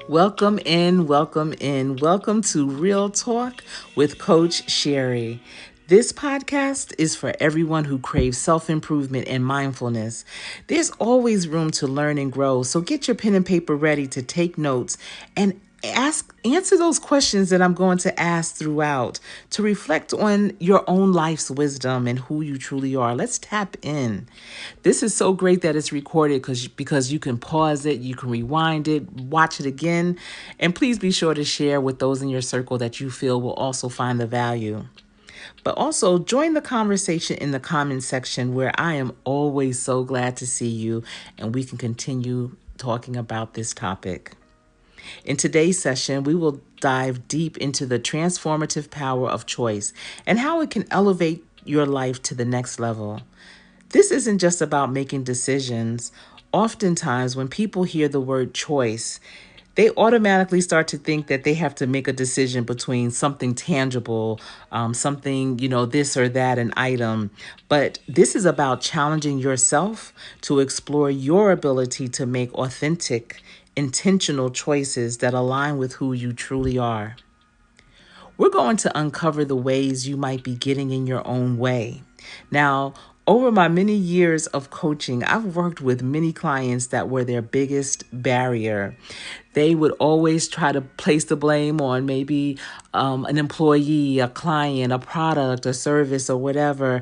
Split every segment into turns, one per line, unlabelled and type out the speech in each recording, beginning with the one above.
Welcome in, welcome in. Welcome to Real Talk with Coach Sherri. This podcast is for everyone who craves self-improvement and mindfulness. There's always room to learn and grow, so get your pen and paper ready to take notes and answer those questions that I'm going to ask throughout to reflect on your own life's wisdom and who you truly are. Let's tap in. This is so great that it's recorded because you can pause it, you can rewind it, watch it again, and please be sure to share with those in your circle that you feel will also find the value. But also join the conversation in the comment section where I am always so glad to see you and we can continue talking about this topic. In today's session, we will dive deep into the transformative power of choice and how it can elevate your life to the next level. This isn't just about making decisions. Oftentimes, when people hear the word choice, they automatically start to think that they have to make a decision between something tangible, something, this or that, an item. But this is about challenging yourself to explore your ability to make authentic, intentional choices that align with who you truly are. We're going to uncover the ways you might be getting in your own way. Now, over my many years of coaching, I've worked with many clients that were their biggest barrier. They would always try to place the blame on maybe an employee, a client, a product, a service, or whatever.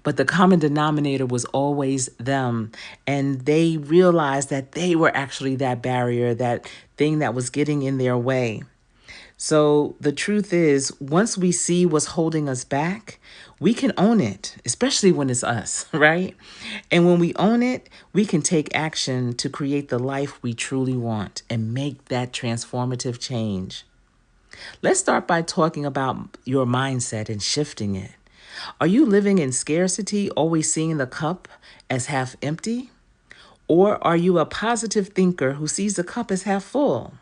But the common denominator was always them. And they realized that they were actually that barrier, that thing that was getting in their way. So the truth is, once we see what's holding us back, we can own it, especially when it's us, right? And when we own it, we can take action to create the life we truly want and make that transformative change. Let's start by talking about your mindset and shifting it. Are you living in scarcity, always seeing the cup as half empty? Or are you a positive thinker who sees the cup as half full?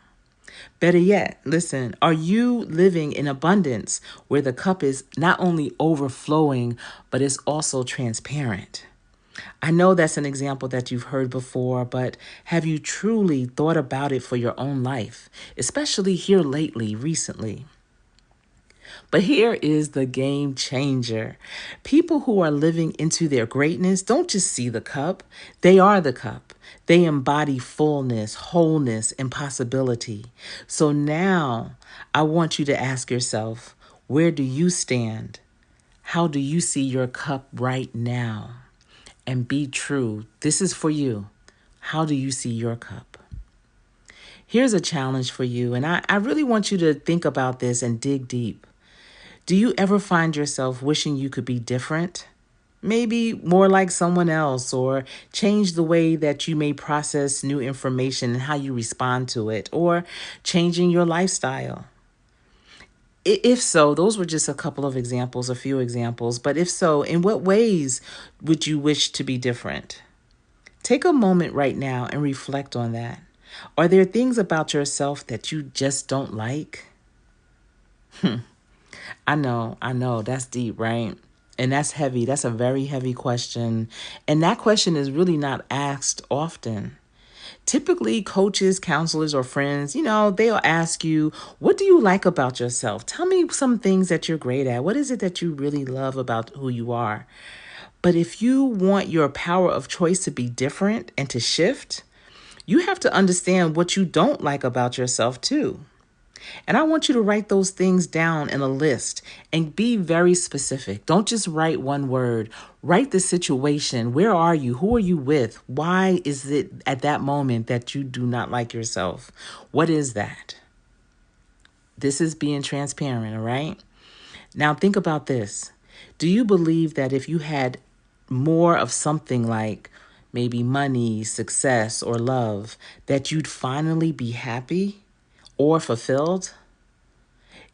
Better yet, listen, are you living in abundance where the cup is not only overflowing, but it's also transparent? I know that's an example that you've heard before, but have you truly thought about it for your own life, especially here lately, recently? But here is the game changer. People who are living into their greatness don't just see the cup, they are the cup. They embody fullness, wholeness, and possibility. So now I want you to ask yourself, where do you stand? How do you see your cup right now? And be true. This is for you. How do you see your cup? Here's a challenge for you, and I really want you to think about this and dig deep. Do you ever find yourself wishing you could be different? Maybe more like someone else, or change the way that you may process new information and how you respond to it, or changing your lifestyle. If so, those were just a couple of examples, a few examples, but if so, in what ways would you wish to be different? Take a moment right now and reflect on that. Are there things about yourself that you just don't like? I know, that's deep, right? And that's heavy. That's a very heavy question. And that question is really not asked often. Typically, coaches, counselors, or friends, they'll ask you, what do you like about yourself? Tell me some things that you're great at. What is it that you really love about who you are? But if you want your power of choice to be different and to shift, you have to understand what you don't like about yourself too. And I want you to write those things down in a list and be very specific. Don't just write one word. Write the situation. Where are you? Who are you with? Why is it at that moment that you do not like yourself? What is that? This is being transparent, all right? Now think about this. Do you believe that if you had more of something like maybe money, success, or love, that you'd finally be happy or fulfilled?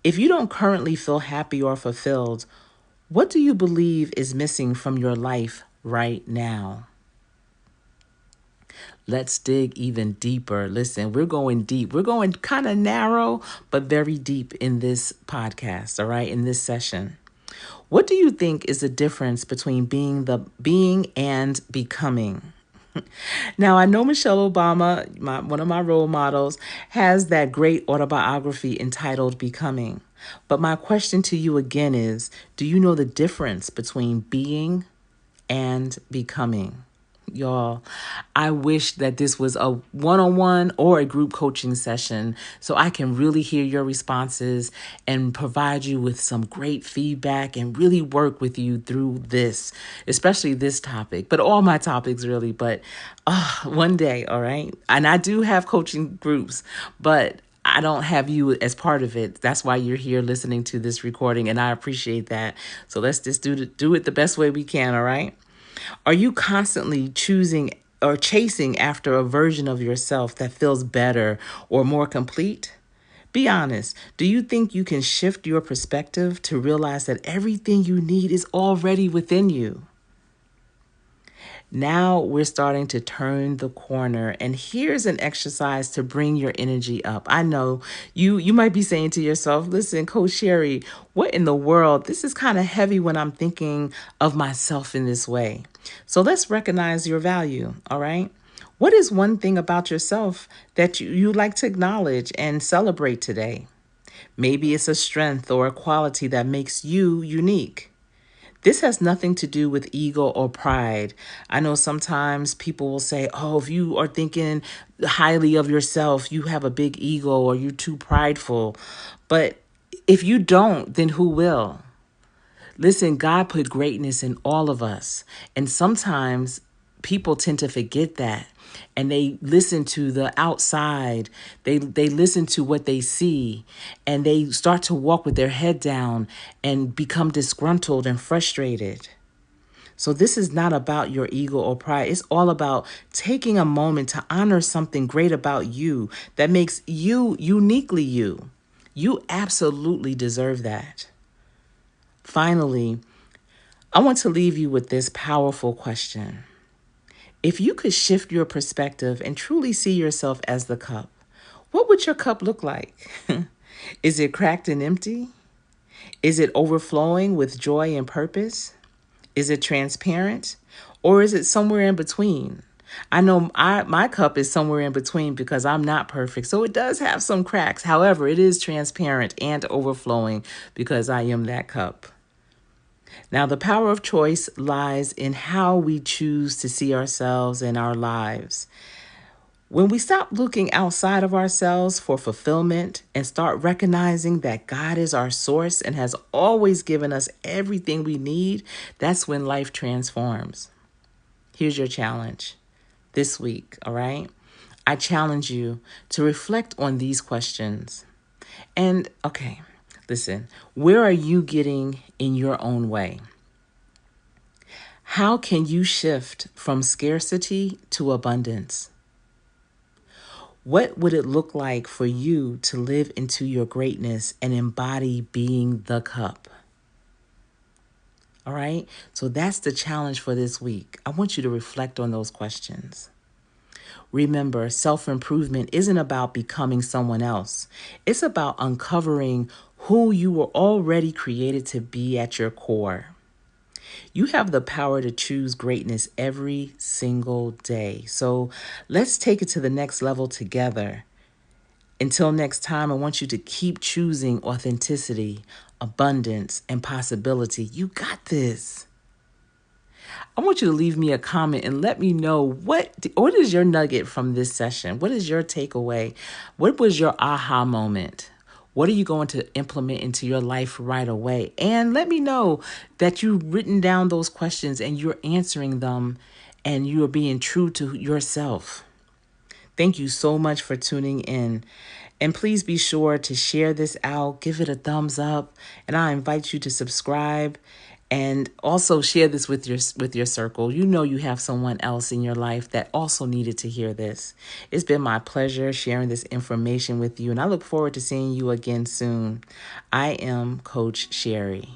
If you don't currently feel happy or fulfilled, what do you believe is missing from your life right now? Let's dig even deeper. Listen, we're going deep. We're going kind of narrow, but very deep in this podcast, all right, in this session. What do you think is the difference between being and becoming? Now, I know Michelle Obama, one of my role models, has that great autobiography entitled Becoming. But my question to you again is, do you know the difference between being and becoming? Y'all, I wish that this was a one-on-one or a group coaching session so I can really hear your responses and provide you with some great feedback and really work with you through this, especially this topic, but all my topics really. But one day, all right? And I do have coaching groups, but I don't have you as part of it. That's why you're here listening to this recording, and I appreciate that. So let's just do it the best way we can, all right? Are you constantly choosing or chasing after a version of yourself that feels better or more complete? Be honest. Do you think you can shift your perspective to realize that everything you need is already within you? Now we're starting to turn the corner, and here's an exercise to bring your energy up. I know you might be saying to yourself, listen, Coach Sherri, what in the world? This is kind of heavy when I'm thinking of myself in this way. So let's recognize your value, all right? What is one thing about yourself that you like to acknowledge and celebrate today? Maybe it's a strength or a quality that makes you unique. This has nothing to do with ego or pride. I know sometimes people will say, oh, if you are thinking highly of yourself, you have a big ego or you're too prideful. But if you don't, then who will? Listen, God put greatness in all of us. And sometimes people tend to forget that. And they listen to the outside. They listen to what they see. And they start to walk with their head down and become disgruntled and frustrated. So this is not about your ego or pride. It's all about taking a moment to honor something great about you that makes you uniquely you. You absolutely deserve that. Finally, I want to leave you with this powerful question. If you could shift your perspective and truly see yourself as the cup, what would your cup look like? Is it cracked and empty? Is it overflowing with joy and purpose? Is it transparent? Or is it somewhere in between? I know my cup is somewhere in between because I'm not perfect. So it does have some cracks. However, it is transparent and overflowing because I am that cup. Now, the power of choice lies in how we choose to see ourselves and our lives. When we stop looking outside of ourselves for fulfillment and start recognizing that God is our source and has always given us everything we need, that's when life transforms. Here's your challenge this week, all right? I challenge you to reflect on these questions. And okay, listen, where are you getting in your own way? How can you shift from scarcity to abundance? What would it look like for you to live into your greatness and embody being the cup? All right? So that's the challenge for this week. I want you to reflect on those questions. Remember, self-improvement isn't about becoming someone else. It's about uncovering who you were already created to be at your core. You have the power to choose greatness every single day. So let's take it to the next level together. Until next time, I want you to keep choosing authenticity, abundance, and possibility. You got this. I want you to leave me a comment and let me know what is your nugget from this session? What is your takeaway? What was your aha moment? What are you going to implement into your life right away? And let me know that you've written down those questions and you're answering them and you are being true to yourself. Thank you so much for tuning in. And please be sure to share this out, give it a thumbs up, and I invite you to subscribe and also share this with your circle. You know you have someone else in your life that also needed to hear this. It's been my pleasure sharing this information with you, and I look forward to seeing you again soon. I am Coach Sherri.